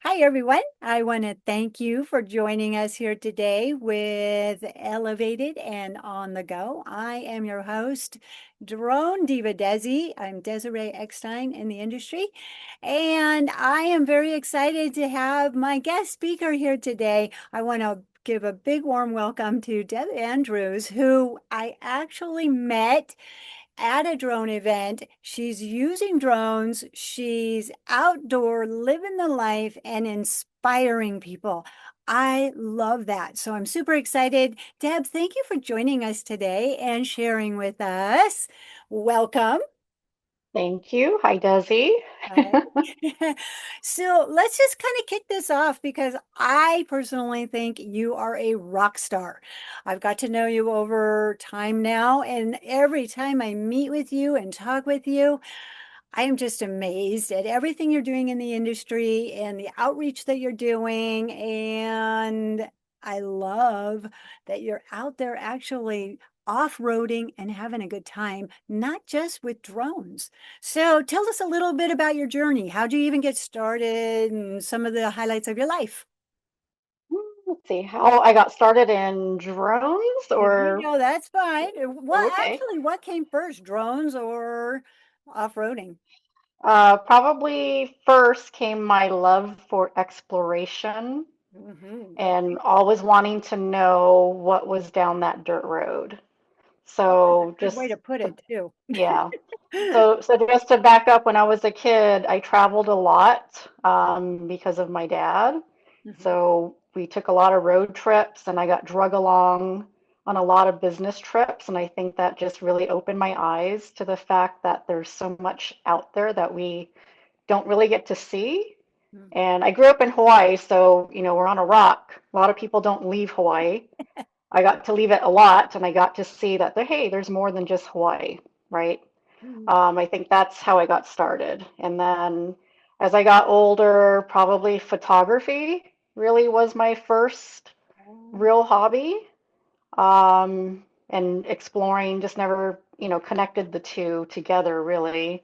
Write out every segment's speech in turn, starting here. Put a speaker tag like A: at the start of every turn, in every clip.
A: Hi, everyone. I want to thank you for joining us here today with Elevated and On the Go. I am your host, Drone Diva Desi. I'm Desiree Eckstein in the industry, and I am very excited to have my guest speaker here today. I want to give a big warm welcome to Deb Andrews, who I actually met at a drone event. She's using drones. She's outdoor, living the life and inspiring people. I love that. So I'm super excited. Deb, thank you for joining us today and sharing with us. Welcome.
B: Thank you. Hi, Desi.
A: Hi. So let's just kind of kick this off because I personally think you are a rock star. I've got to know you over time now, and every time I meet with you and talk with you, I am just amazed at everything you're doing in the industry and the outreach that you're doing. And I love that you're out there actually off-roading and having a good time, not just with drones. So tell us a little bit about your journey. How'd you even get started and some of the highlights of your life?
B: Let's see how I got started in drones or
A: No, that's fine. Well,
B: okay.
A: actually, what came first, drones or off-roading?
B: Probably first came my love for exploration
A: Hmm.
B: and always wanting to know what was down that dirt road.
A: That's a
B: So
A: good way to
B: just
A: put
B: to,
A: it, too.
B: yeah. So just to back up, when I was a kid, I traveled a lot because of my dad.
A: Mhm.
B: So we took a lot of road trips, and I got drug along on a lot of business trips. And I think that just really opened my eyes to the fact that there's so much out there that we don't really get to see.
A: Mm.
B: And I grew up in Hawaii, so we're on a rock. A lot of people don't leave Hawaii. I got to leave it a lot, and I got to see that hey, there's more than just Hawaii, right?
A: Mm.
B: I think that's how I got started. And then as I got older, probably photography really was my first
A: Oh.
B: real hobby. And exploring just never, connected the two together really.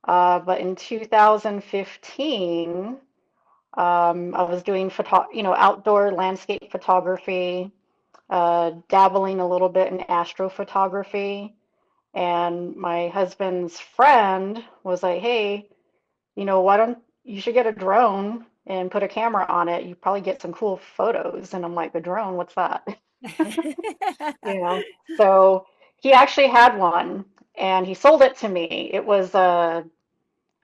B: But in 2015, I was doing outdoor landscape photography, dabbling a little bit in astrophotography. And my husband's friend was like, hey, why don't you should get a drone and put a camera on it? You probably get some cool photos. And I'm like, a drone? What's that? You know, so he actually had one and he sold it to me. It was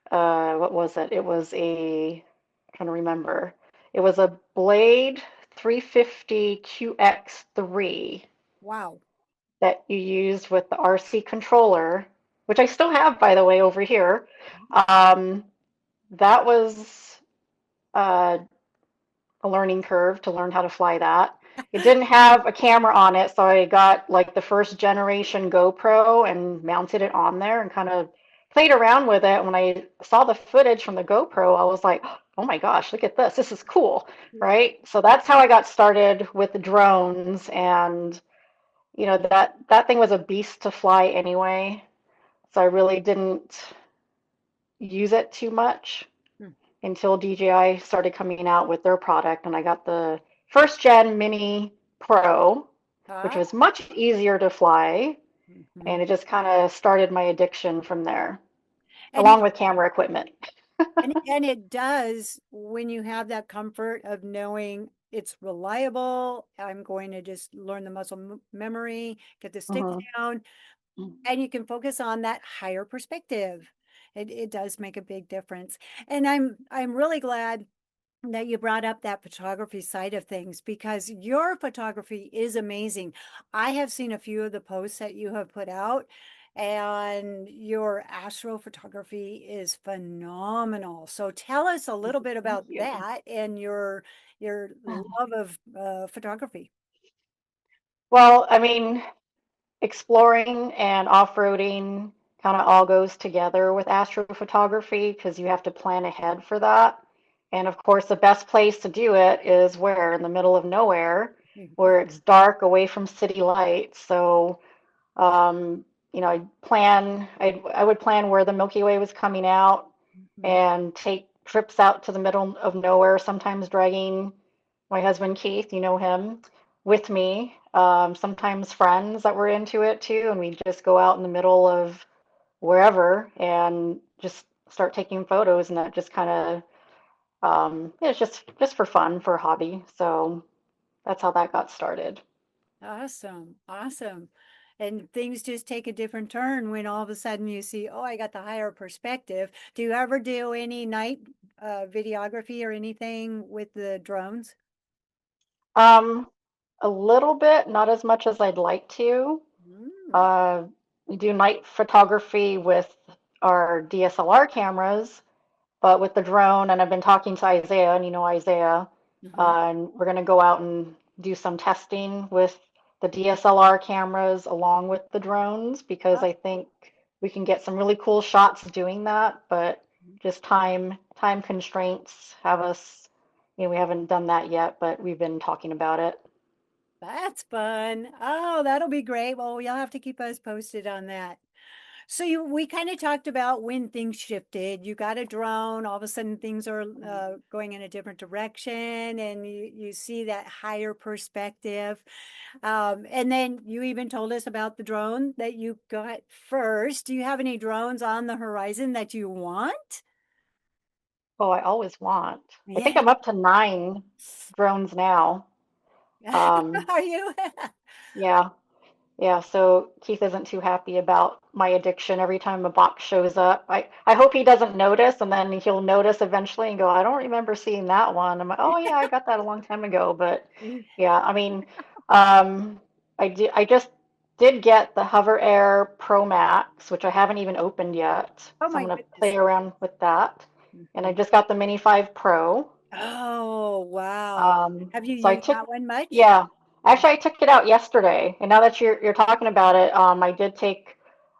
B: what was it? It was I'm trying to remember. It was a Blade 350 QX3
A: Wow.
B: that you used with the RC controller, which I still have, by the way, over here. Um, that was uh, a learning curve to learn how to fly that. It didn't have a camera on it, so I got like the first generation GoPro and mounted it on there and kind of played around with it. When I saw the footage from the GoPro, I was like, oh my gosh, look at this. This is cool, right? So that's how I got started with the drones. And that thing was a beast to fly anyway. So I really didn't use it too much
A: Mm.
B: until DJI started coming out with their product, and I got the first gen Mini Pro, which
A: Ah.
B: was much easier to fly, and
A: Mhm.
B: it just kind of started my addiction from there,
A: And
B: along with camera equipment.
A: and it does when you have that comfort of knowing it's reliable. I'm going to just learn the muscle memory, get the stick
B: Mhm.
A: down, and you can focus on that higher perspective. It does make a big difference. And I'm really glad that you brought up that photography side of things because your photography is amazing. I have seen a few of the posts that you have put out, and your astrophotography is phenomenal. So tell us a little bit
B: Thank
A: about
B: you.
A: that and your love of photography.
B: Well, I mean, exploring and off-roading kind of all goes together with astrophotography because you have to plan ahead for that. And of course, the best place to do it is where? In the middle of nowhere,
A: Mhm.
B: where it's dark away from city lights. So, I would plan where the Milky Way was coming out
A: Mhm.
B: and take trips out to the middle of nowhere, sometimes dragging my husband Keith, you know him, with me. Sometimes friends that were into it too, and we just go out in the middle of wherever and just start taking photos, and that just kind of yeah, it's just for fun, for a hobby. So that's how that got started.
A: Awesome. Awesome. And things just take a different turn when all of a sudden you see, oh, I got the higher perspective. Do you ever do any night videography or anything with the drones?
B: Um, a little bit, not as much as I'd like to.
A: Mm.
B: Uh, we do night photography with our DSLR cameras, but with the drone, and I've been talking to Isaiah, and you know Isaiah,
A: Hmm.
B: and we're going to go out and do some testing with the DSLR cameras along with the drones because
A: Oh,
B: I think we can get some really cool shots doing that, but just time constraints have us, we haven't done that yet, but we've been talking about it.
A: that's fun. Oh, that'll be great. Well, you'll have to keep us posted on that. So we kind of talked about when things shifted. You got a drone, all of a sudden things are going in a different direction, and you see that higher perspective. And then you even told us about the drone that you got first. Do you have any drones on the horizon that you want?
B: Oh, I always want. I think
A: Yeah.
B: I'm up to 9 drones now. Um,
A: Are you?
B: yeah. Yeah, so Keith isn't too happy about my addiction every time a box shows up. I hope he doesn't notice, and then he'll notice eventually and go, I don't remember seeing that one. I'm like, oh yeah, I got that a long time ago. But yeah, I mean, um, I just did get the Hover Air Pro Max, which I haven't even opened yet.
A: Oh
B: So I'm
A: my
B: gonna
A: goodness.
B: play around with that. And I
A: Mhm.
B: just got the Mini 5 Pro.
A: Oh, wow.
B: Um,
A: Have you
B: so I
A: used
B: took,
A: that one much?
B: yeah, actually I took it out yesterday. And now that you're talking about it, I did take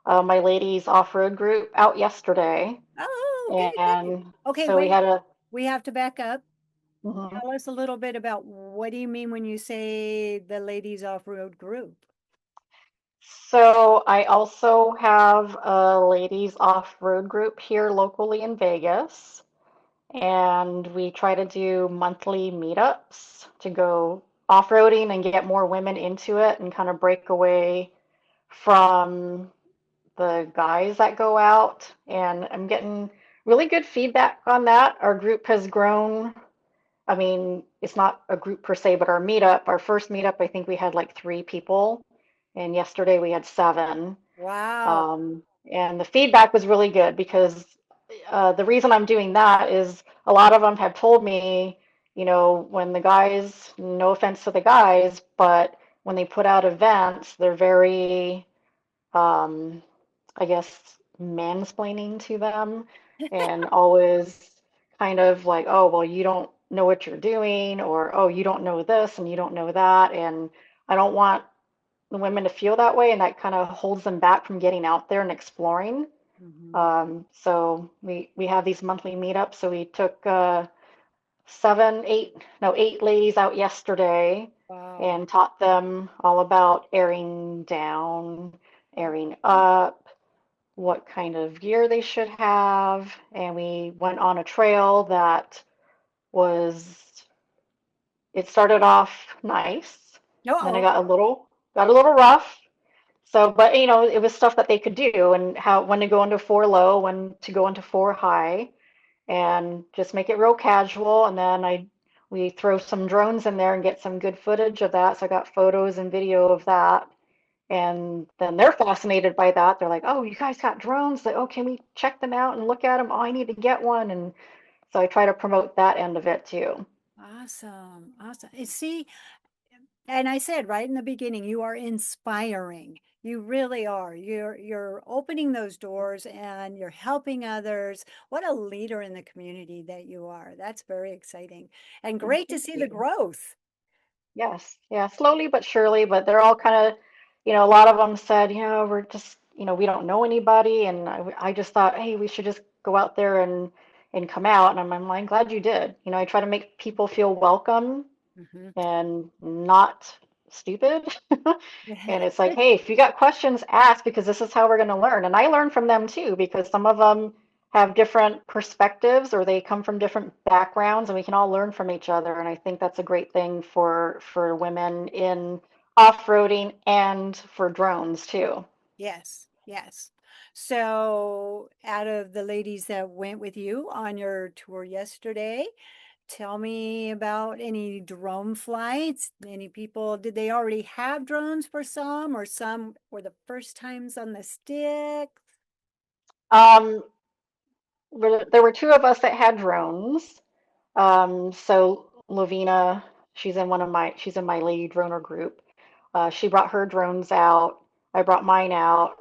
B: my ladies off-road group out yesterday,
A: Oh, good, good.
B: and
A: Okay,
B: so we
A: wait.
B: had a.
A: We have to back up.
B: Mhm.
A: Tell us a little bit about what do you mean when you say the ladies off-road group?
B: So I also have a ladies off-road group here locally in Vegas, and we try to do monthly meetups to go off-roading and get more women into it and kind of break away from the guys that go out, and I'm getting really good feedback on that. Our group has grown. I mean, it's not a group per se, but our first meetup, I think we had like 3 people, and yesterday we had 7.
A: Wow.
B: Um, and the feedback was really good because the reason I'm doing that is a lot of them have told me, when the guys, no offense to the guys, but when they put out events, they're very um, I guess, mansplaining to them and always kind of like, oh, well, you don't know what you're doing, or oh, you don't know this and you don't know that. And I don't want the women to feel that way, and that kind of holds them back from getting out there and exploring.
A: Hmm.
B: So we have these monthly meetups. So we took 8 ladies out yesterday
A: Wow.
B: and taught them all about airing down, airing up, what kind of gear they should have, and we went on a trail that was, it started off nice, and then it
A: Uh-oh.
B: got a little rough. So, but it was stuff that they could do, and how when to go into 4 low, when to go into 4 high, and just make it real casual. And then we throw some drones in there and get some good footage of that. So I got photos and video of that. And then they're fascinated by that. They're like, "Oh, you guys got drones? Like, oh, can we check them out and look at them? Oh, I need to get one." And so I try to promote that end of it too.
A: Awesome. Awesome. And see, and I said right in the beginning, you are inspiring. You really are. You're opening those doors and you're helping others. What a leader in the community that you are. That's very exciting and
B: Mm,
A: great to
B: thank
A: see the
B: you.
A: growth.
B: Yes, yeah, slowly but surely, but they're all kind of, a lot of them said, we're just, we don't know anybody. And I just thought, hey, we should just go out there and come out. And I'm like, glad you did. I try to make people feel welcome
A: Mhm.
B: and not stupid. And it's like, hey, if you got questions, ask because this is how we're going to learn. And I learn from them too because some of them have different perspectives or they come from different backgrounds and we can all learn from each other. And I think that's a great thing for women in off-roading and for drones too.
A: Yes, yes. So, out of the ladies that went with you on your tour yesterday, tell me about any drone flights. Any people, did they already have drones for some, or some were the first times on the stick?
B: Um, there were two of us that had drones. So Lovina, she's in my lady droner group. She brought her drones out. I brought mine out.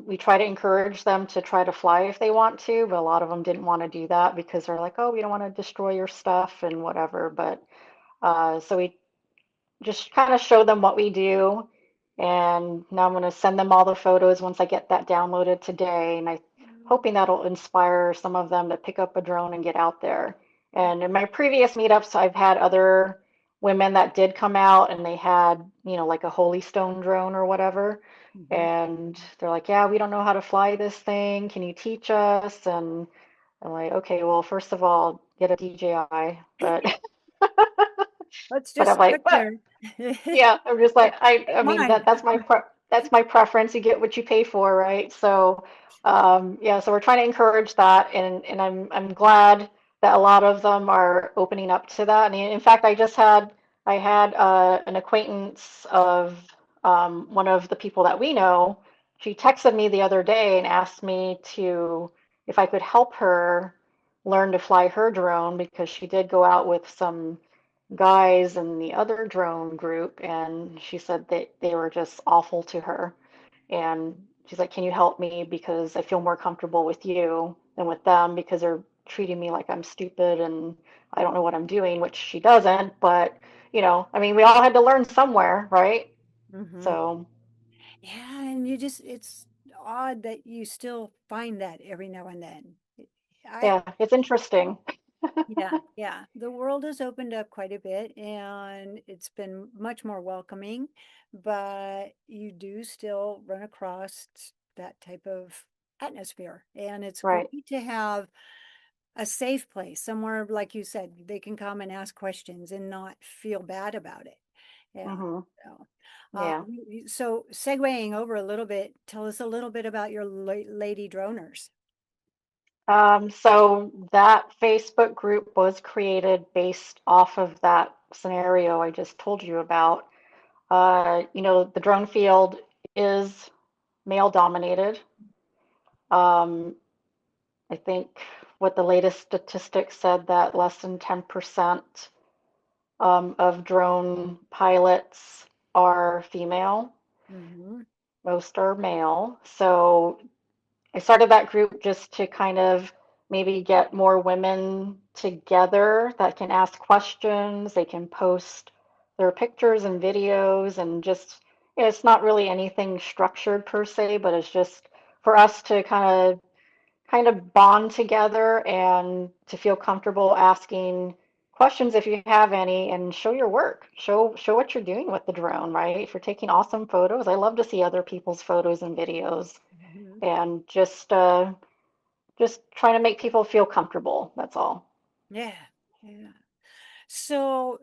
B: We try to encourage them to try to fly if they want to, but a lot of them didn't want to do that because they're like, oh, we don't want to destroy your stuff and whatever. But so we just kind of show them what we do. And now I'm going to send them all the photos once I get that downloaded today. And I'm hoping that'll inspire some of them to pick up a drone and get out there. And in my previous meetups, I've had other women that did come out and they had, like a Holy Stone drone or whatever.
A: Mhm.
B: And they're like, yeah, we don't know how to fly this thing. Can you teach us? And I'm like, okay, well, first of all, get a DJI. But
A: Let's
B: but
A: just
B: I'm like,
A: start
B: but
A: there.
B: yeah, I'm just like I mean
A: Mine.
B: that's my preference. You get what you pay for, right? So yeah, so we're trying to encourage that, and I'm glad that a lot of them are opening up to that. And in fact, I had an acquaintance of one of the people that we know. She texted me the other day and asked me to if I could help her learn to fly her drone because she did go out with some guys in the other drone group, and she said that they were just awful to her. And she's like, "Can you help me? Because I feel more comfortable with you than with them because they're treating me like I'm stupid and I don't know what I'm doing," which she doesn't. But, I mean, we all had to learn somewhere, right?
A: Hmm.
B: So,
A: Yeah, and it's odd that you still find that every now and then. I,
B: yeah, it's interesting.
A: yeah, yeah. The world has opened up quite a bit and it's been much more welcoming, but you do still run across that type of atmosphere. And it's
B: Right.
A: great to have a safe place, somewhere, like you said, they can come and ask questions and not feel bad about it. Yeah.
B: Hmm.
A: So,
B: Yeah.
A: so segueing over a little bit, tell us a little bit about your lady droners.
B: So that Facebook group was created based off of that scenario I just told you about. The drone field is male dominated. Um, I think what the latest statistics said that less than 10% of drone pilots are female.
A: Hmm.
B: Most are male. So I started that group just to kind of maybe get more women together that can ask questions. They can post their pictures and videos and just, it's not really anything structured per se, but it's just for us to kind of bond together and to feel comfortable asking questions if you have any and show your work. Show what you're doing with the drone, right? If you're taking awesome photos, I love to see other people's photos and videos
A: Hmm.
B: and just trying to make people feel comfortable. That's all.
A: Yeah. Yeah. So,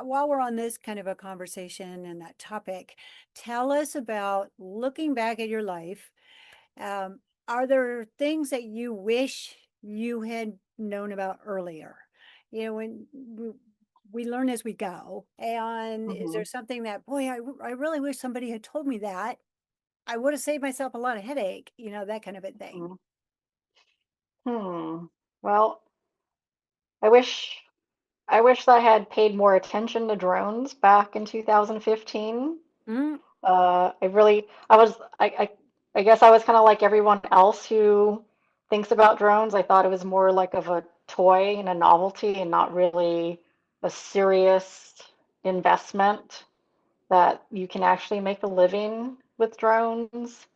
A: while we're on this kind of a conversation and that topic, tell us about looking back at your life. Um, are there things that you wish you had known about earlier? When we learn as we go. And is
B: Hmm.
A: there something that, boy, I really wish somebody had told me that? I would have saved myself a lot of headache, that kind of a thing.
B: Hmm. Well, I wish I wish that I had paid more attention to drones back in 2015.
A: Mm,
B: I guess I was kind of like everyone else who thinks about drones. I thought it was more like of a toy and a novelty and not really a serious investment that you can actually make a living with drones.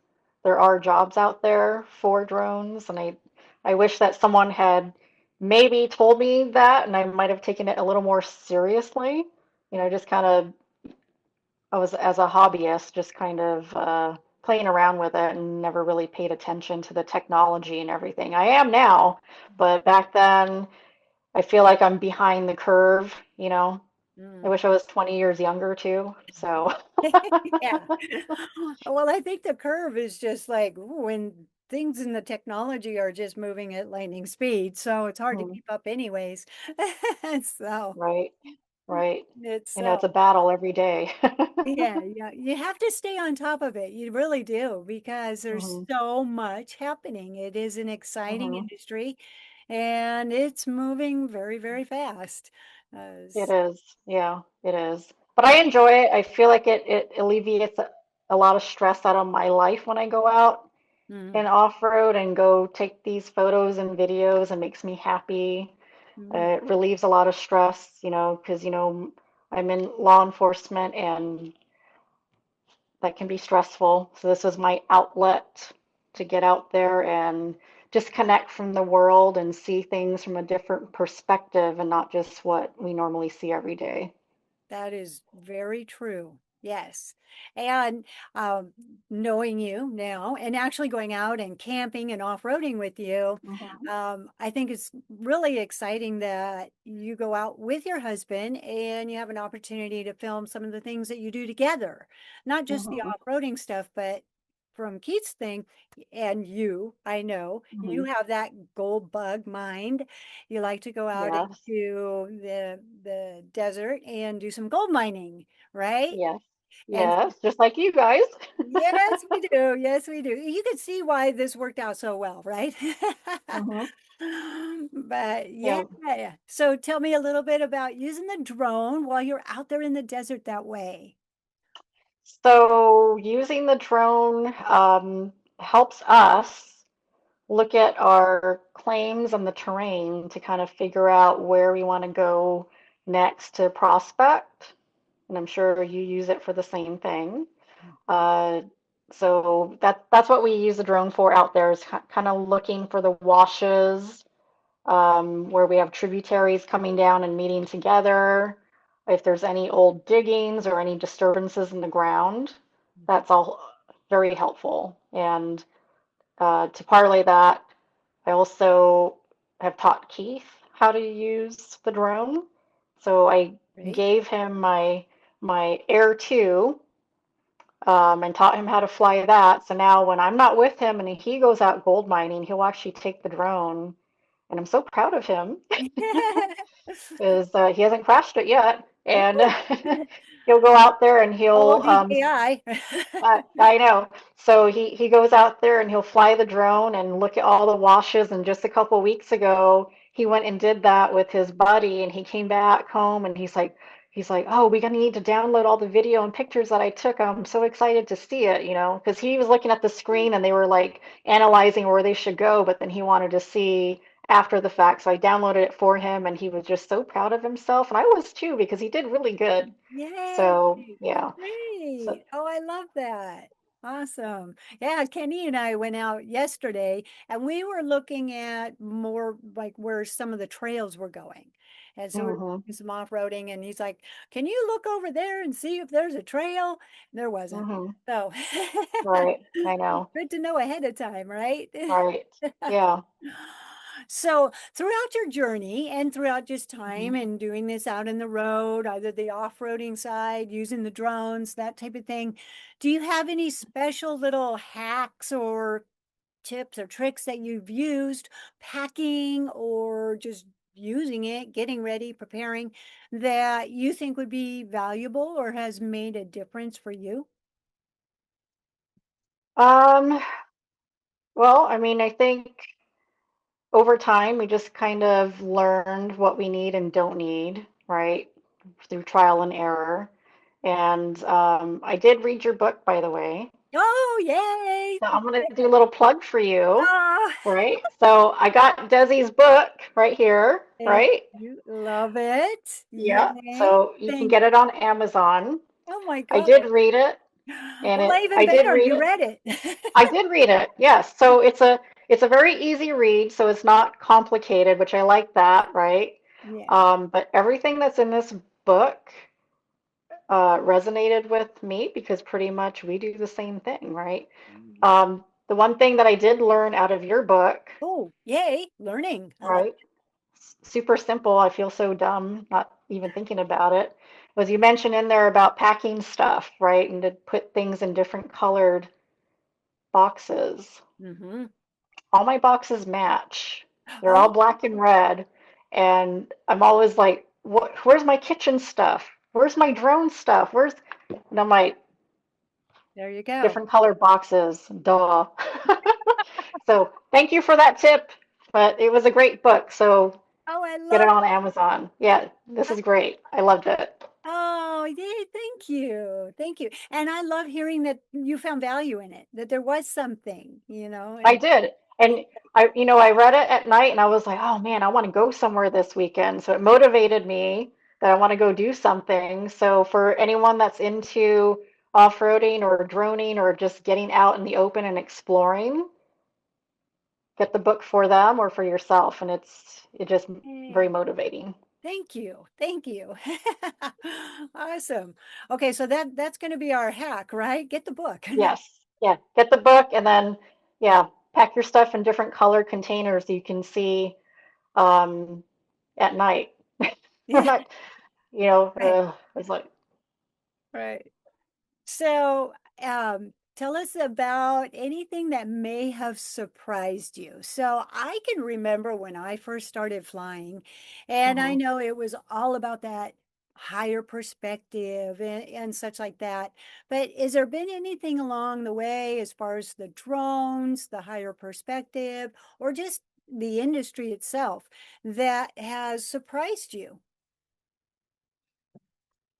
B: There are jobs out there for drones, and I wish that someone had maybe told me that, and I might have taken it a little more seriously. Just kind of I was as a hobbyist, just kind of playing around with it and never really paid attention to the technology and everything. I am now, but back then I feel like I'm behind the curve, you know. I
A: Mm.
B: wish I was 20 years younger too. So,
A: Yeah. Well, I think the curve is just like when things in the technology are just moving at lightning speed, so it's hard to
B: mhm,
A: keep up anyways. So
B: right, right.
A: it's
B: You know, it's a battle every day.
A: yeah, yeah, you have to stay on top of it. You really do because there's
B: hmm
A: so much happening. It is an exciting
B: hmm
A: industry and it's moving very, very fast.
B: It is. Yeah, it is. But I enjoy it. I feel like it alleviates a lot of stress out of my life when I go out
A: Mm,
B: and off-road and go take these photos and videos and makes me happy.
A: mm.
B: It relieves a lot of stress, you know, because, I'm in law enforcement and that can be stressful. So this was my outlet to get out there and just connect from the world and see things from a different perspective and not just what we normally see every day.
A: That is very true. Yes. And um, knowing you now and actually going out and camping and off-roading with you,
B: hmm
A: I think it's really exciting that you go out with your husband and you have an opportunity to film some of the things that you do together. Not just the
B: hmm
A: off-roading stuff, but from Keith's thing and you, I know you
B: hmm
A: have that gold bug mind. You like to go out
B: Yes.
A: into the desert and do some gold mining, right?
B: Yes.
A: And
B: Yes. Just like you guys.
A: yes, we do. Yes, we do. You can see why this worked out so well, right?
B: hmm
A: But yeah.
B: Yeah.
A: So tell me a little bit about using the drone while you're out there in the desert that way.
B: So using the drone helps us look at our claims on the terrain to kind of figure out where we want to go next to prospect. And I'm sure you use it for the same thing. Uh, so that's what we use the drone for out there is kind of looking for the washes where we have tributaries coming down and meeting together. If there's any old diggings or any disturbances in the ground, that's all very helpful. And to parlay that, I also have taught Keith how to use the drone. So I
A: Great.
B: gave him my Air 2 and taught him how to fly that. So now when I'm not with him and he goes out gold mining, he'll actually take the drone, and I'm so proud of him is he hasn't crashed it yet, and
A: Ooh,
B: he'll go out there and
A: all
B: he'll
A: the AI.
B: I know. So he goes out there and he'll fly the drone and look at all the washes. And just a couple weeks ago, he went and did that with his buddy, and he came back home and he's like, oh, we're gonna need to download all the video and pictures that I took. I'm so excited to see it, because he was looking at the screen and they were like analyzing where they should go, but then he wanted to see after the fact. So I downloaded it for him, and he was just so proud of himself, and I was too because he did really good.
A: Yay,
B: So yeah. So.
A: great. Oh, I love that. Awesome. Yeah, Kenny and I went out yesterday and we were looking at more like where some of the trails were going. And so we were
B: hmm
A: doing some off-roading and he's like, "Can you look over there and see if there's a trail?" There wasn't.
B: hmm
A: So
B: Right. I know.
A: good to know ahead of time, right?
B: Right. Yeah.
A: So throughout your journey and throughout just
B: hmm
A: time and doing this out in the road, either the off-roading side, using the drones, that type of thing, do you have any special little hacks or tips or tricks that you've used packing or just using it, getting ready, preparing that you think would be valuable or has made a difference for you?
B: Um, well, I mean, I think over time we just kind of learned what we need and don't need, right? Through trial and error. And I did read your book, by the way.
A: Oh, yay!
B: So I'm going to do a little plug for you,
A: Oh,
B: right? So I got Desi's book right here,
A: thank
B: right?
A: you. Love it.
B: Yeah.
A: Yay.
B: So you can
A: Thank
B: get it on Amazon.
A: Oh my
B: I
A: God.
B: did read it, and
A: Well, even
B: I did
A: better,
B: read
A: you
B: it.
A: read it.
B: I did read it, yes. So it's a very easy read, so it's not complicated, which I like that, right?
A: Yeah.
B: But everything that's in this book resonated with me because pretty much we do the same thing, right?
A: Mm.
B: The one thing that I did learn out of your book,
A: Oh, yay, learning. I like
B: right? Super simple. I feel so dumb not even thinking about it. Was you mentioned in there about packing stuff, right? And to put things in different colored boxes.
A: it. Hmm.
B: All my boxes match. They're all
A: Oh,
B: black and red. And I'm always like, where's my kitchen stuff? Where's my drone stuff? And I'm like,
A: there you go.
B: different colored boxes. Duh. So thank you for that tip. But it was a great book. So
A: Oh, I
B: get it
A: love
B: on Amazon. Yeah, this
A: that.
B: is great. I loved it.
A: Oh, yay, thank you. Thank you. And I love hearing that you found value in it, that there was something,
B: I
A: and
B: did.
A: yeah.
B: And I read it at night and I was like, oh man, I want to go somewhere this weekend. So it motivated me that I want to go do something. So for anyone that's into off-roading or droning or just getting out in the open and exploring, get the book for them or for yourself. And it's just very
A: Yay.
B: motivating.
A: Thank you. Thank you. Awesome. Okay, so that's going to be our hack, right? Get the book.
B: Yes. Yeah. Get the book and then, yeah, pack your stuff in different color containers so you can see um, at night. We're
A: Yeah,
B: not,
A: right,
B: it's like,
A: right. So, tell us about anything that may have surprised you. So, I can remember when I first started flying, and I
B: mhm.
A: know it was all about that higher perspective and such like that. But has there been anything along the way as far as the drones, the higher perspective, or just the industry itself that has surprised you?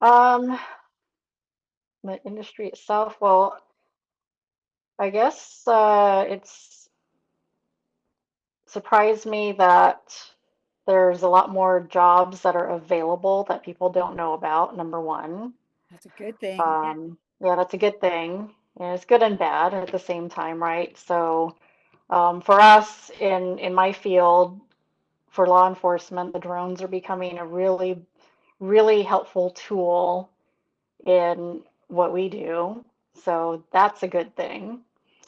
B: Um, the industry itself, well, I guess it's surprised me that there's a lot more jobs that are available that people don't know about, number one.
A: That's a good thing. Yeah.
B: Yeah, that's a good thing. And it's good and bad at the same time, right? So, for us in my field, for law enforcement, the drones are becoming a really, really helpful tool in what we do. So that's a good thing.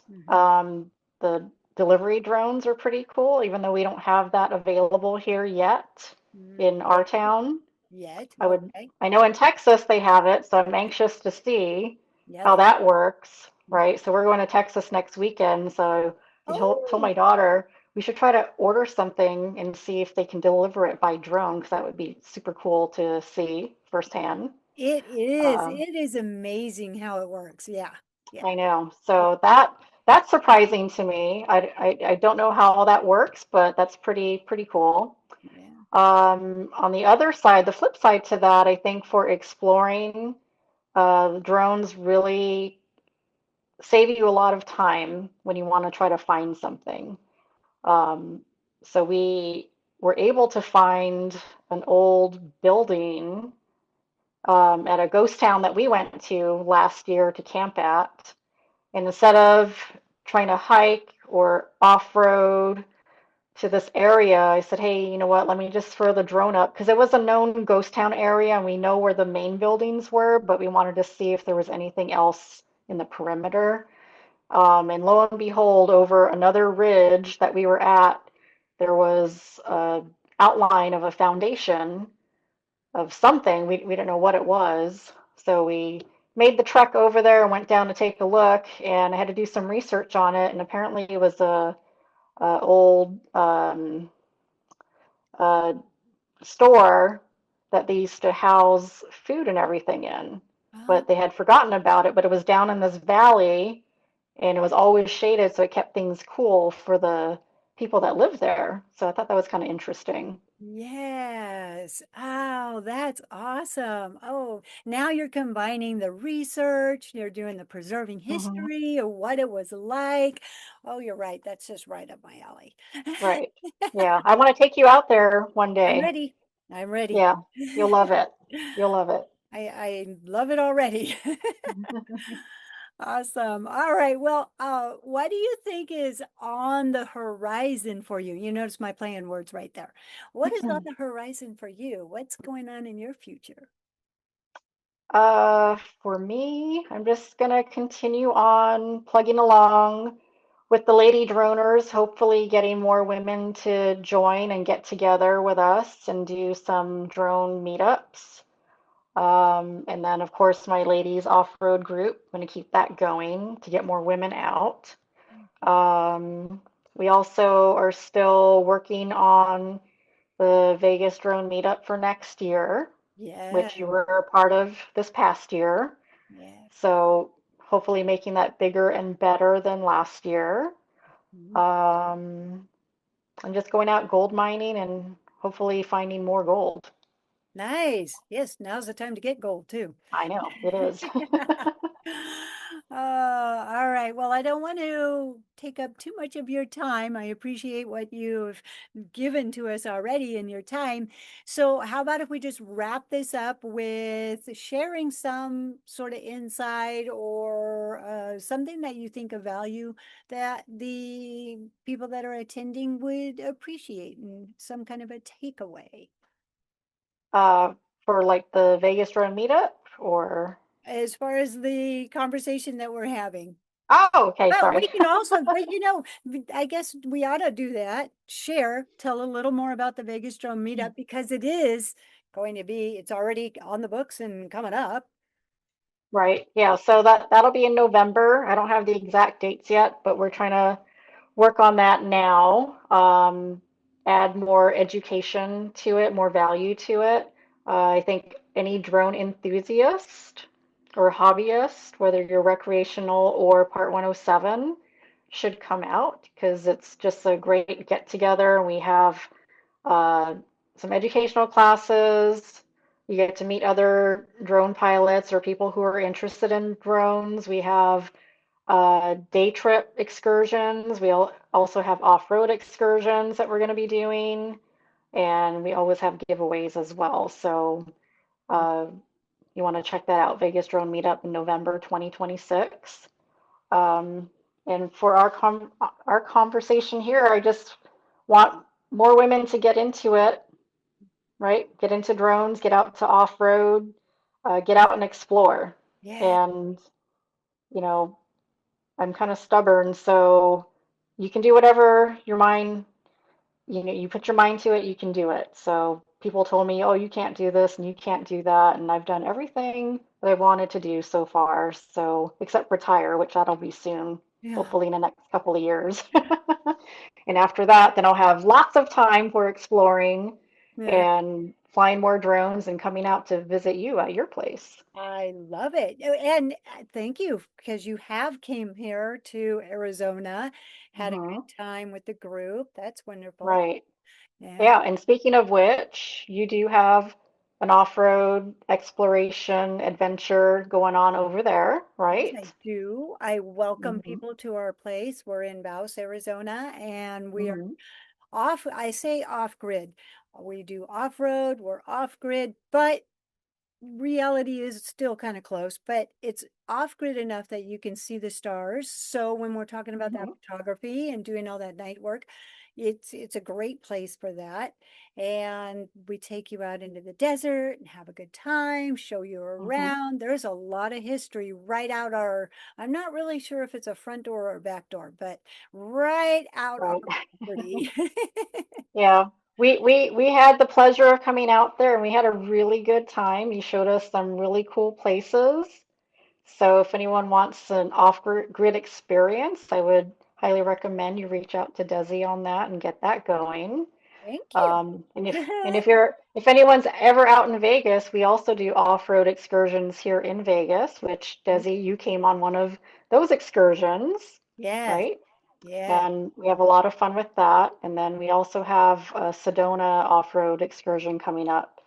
A: Mhm.
B: Um, the delivery drones are pretty cool, even though we don't have that available here yet in our
A: Yet,
B: town.
A: yet,
B: I would,
A: okay.
B: I know in Texas they have it, so I'm anxious to see
A: Yeah,
B: how
A: they
B: that works,
A: mm.
B: right? So we're going to Texas next weekend, so I told
A: Oh,
B: my daughter we should try to order something and see if they can deliver it by drone, because that would be super cool to see firsthand.
A: it is.
B: Um,
A: It is amazing how it works. Yeah. Yeah.
B: I know. So that's surprising to me. I don't know how all that works, but that's pretty cool.
A: Yeah.
B: On the other side, the flip side to that, I think for exploring, drones really save you a lot of time when you want to try to find something. Um, so we were able to find an old building at a ghost town that we went to last year to camp at. And instead of trying to hike or off-road to this area, I said, hey, you know what? Let me just throw the drone up because it was a known ghost town area and we know where the main buildings were, but we wanted to see if there was anything else in the perimeter. And lo and behold, over another ridge that we were at, there was a outline of a foundation of something. We didn't know what it was. So we made the trek over there and went down to take a look, and I had to do some research on it. And apparently, it was a old uh, store that they used to house food and everything in.
A: Oh,
B: But they had forgotten about it. But it was down in this valley, and it was always shaded, so it kept things cool for the people that live there. So I thought that was kind of interesting.
A: yes. Oh, that's awesome. Oh, now you're combining the research, you're doing the preserving
B: Hmm.
A: history of what it was like. Oh, you're right. That's just right up my alley.
B: Right. Yeah. I want to take you out there one
A: I'm
B: day.
A: ready. I'm ready.
B: Yeah, you'll love it. You'll love it.
A: I love it already. Awesome. All right. Well, what do you think is on the horizon for you? You notice my play in words right there. What is on the horizon for you? What's going on in your future?
B: For me, I'm just gonna continue on plugging along with the lady droners, hopefully getting more women to join and get together with us and do some drone meetups. And then, of course, my ladies off-road group, I'm going to keep that going to get more women out.
A: Okay.
B: Um, we also are still working on the Vegas drone meetup for next year,
A: Yeah.
B: which you were a part of this past year.
A: Yeah.
B: So hopefully making that bigger and better than last year.
A: Mhm.
B: Um, I'm just going out gold mining and hopefully finding more gold.
A: Nice. Yes, now's the time to get gold too.
B: I know it is.
A: All right. Well, I don't want to take up too much of your time. I appreciate what you've given to us already in your time. So, how about if we just wrap this up with sharing some sort of insight or something that you think of value that the people that are attending would appreciate and some kind of a takeaway?
B: uh, for like the Vegas drone meetup or
A: As far as the conversation that we're having.
B: oh, okay,
A: Well,
B: sorry.
A: we can also, but I guess we ought to do that. Share, tell a little more about the Vegas Drum Meetup because it is going to be, it's already on the books and coming up.
B: Right. Yeah, so that'll be in November. I don't have the exact dates yet, but we're trying to work on that now. Add more education to it, more value to it. I think any drone enthusiast or hobbyist, whether you're recreational or Part 107, should come out because it's just a great get together. We have uh, some educational classes. You get to meet other drone pilots or people who are interested in drones. We have day trip excursions. We also have off-road excursions that we're going to be doing, and we always have giveaways as well. So uh, you want to check that out, Vegas Drone Meetup in November 2026. Um, and for our conversation here, I just want more women to get into it, right? Get into drones, get out to off-road, get out and explore.
A: Yeah.
B: And, you know, I'm kind of stubborn, so you can do whatever your mind, you put your mind to it, you can do it. So people told me, oh, you can't do this and you can't do that. And I've done everything that I wanted to do so far. So, except retire, which that'll be soon,
A: Yeah.
B: hopefully in the next couple of years. And after that, then I'll have lots of time for exploring
A: Yeah.
B: and flying more drones and coming out to visit you at your place.
A: I love it. Oh, and thank you because you have came here to Arizona, had a
B: Hmm.
A: good time with the group. That's wonderful.
B: Right.
A: Yeah.
B: Yeah, and speaking of which, you do have an off-road exploration adventure going on over there,
A: Yes,
B: right?
A: I do. I welcome
B: Hmm.
A: people to our place. We're in Baus, Arizona, and we are
B: Hmm.
A: off, I say off grid. We do off road, we're off grid, but reality is still kind of close, but it's off grid enough that you can see the stars. So when we're talking about that
B: Hmm.
A: photography and doing all that night work, it's a great place for that. And we take you out into the desert and have a good time, show you
B: Hmm.
A: around. There's a lot of history right out our, I'm not really sure if it's a front door or a back door, but right out our
B: Right.
A: property.
B: Yeah. We had the pleasure of coming out there and we had a really good time. You showed us some really cool places. So if anyone wants an off-grid experience, I would highly recommend you reach out to Desi on that and get that going.
A: Thank you.
B: And if anyone's ever out in Vegas, we also do off-road excursions here in Vegas, which Desi, you came on one of those excursions,
A: Yes,
B: right?
A: yes.
B: And we have a lot of fun with that. And then we also have a Sedona off-road excursion coming up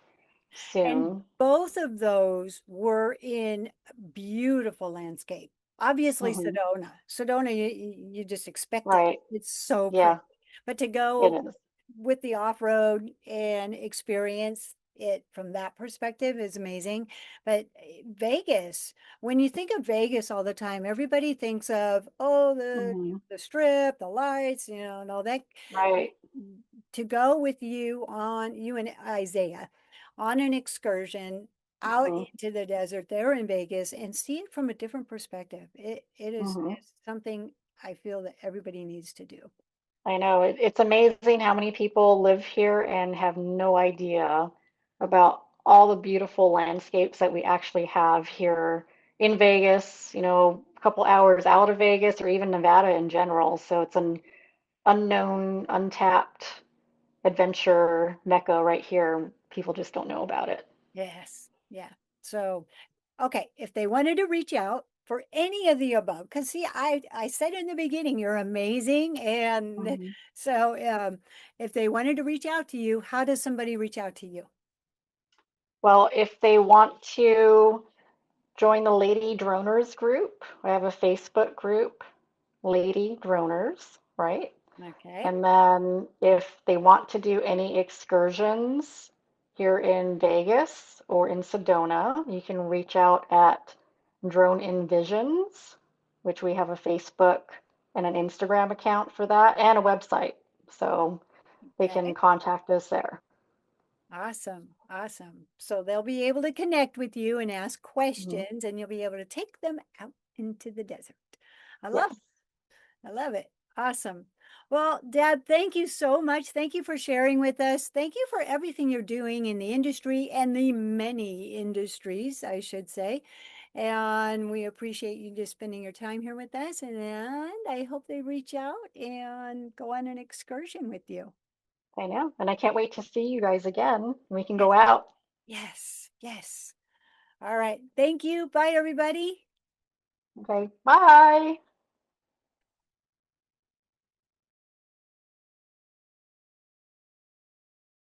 A: And
B: soon.
A: both of those were in beautiful landscape. Obviously,
B: Hmm.
A: Sedona. Sedona, you just expect it.
B: Right.
A: It's so
B: Yeah,
A: pretty. But to
B: it
A: go
B: is.
A: with the off-road and experience it from that perspective is amazing. But Vegas, when you think of Vegas all the time, everybody thinks of, oh,
B: Hmm.
A: the strip, the lights, and all that.
B: Right.
A: To go with you and Isaiah on an excursion. out
B: Hmm.
A: into the desert there in Vegas and see it from a different perspective. It
B: Hmm.
A: is something I feel that everybody needs to do.
B: I know it's amazing how many people live here and have no idea about all the beautiful landscapes that we actually have here in Vegas, a couple hours out of Vegas or even Nevada in general. So it's an unknown, untapped adventure mecca right here. People just don't know about it.
A: Yes. Yeah. So, okay, if they wanted to reach out for any of the above, because see, I said in the beginning, you're amazing. And
B: Mhm.
A: so if they wanted to reach out to you, how does somebody reach out to you?
B: Well, if they want to join the Lady Droners group, I have a Facebook group, Lady Droners, right?
A: Okay.
B: And then if they want to do any excursions here in Vegas or in Sedona, you can reach out at Drone Envisions, which we have a Facebook and an Instagram account for that and a website. So they can
A: Okay.
B: contact us there.
A: Awesome. Awesome. So they'll be able to connect with you and ask
B: Mhm.
A: questions, and you'll be able to take them out into the desert. I love
B: Yes,
A: I love it. Awesome. Well, Deb, thank you so much. Thank you for sharing with us. Thank you for everything you're doing in the industry and the many industries, I should say. And we appreciate you just spending your time here with us. And I hope they reach out and go on an excursion with you.
B: I know. And I can't wait to see you guys again. We can
A: Yes,
B: go out.
A: yes, yes. All right. Thank you. Bye, everybody.
B: Okay, bye.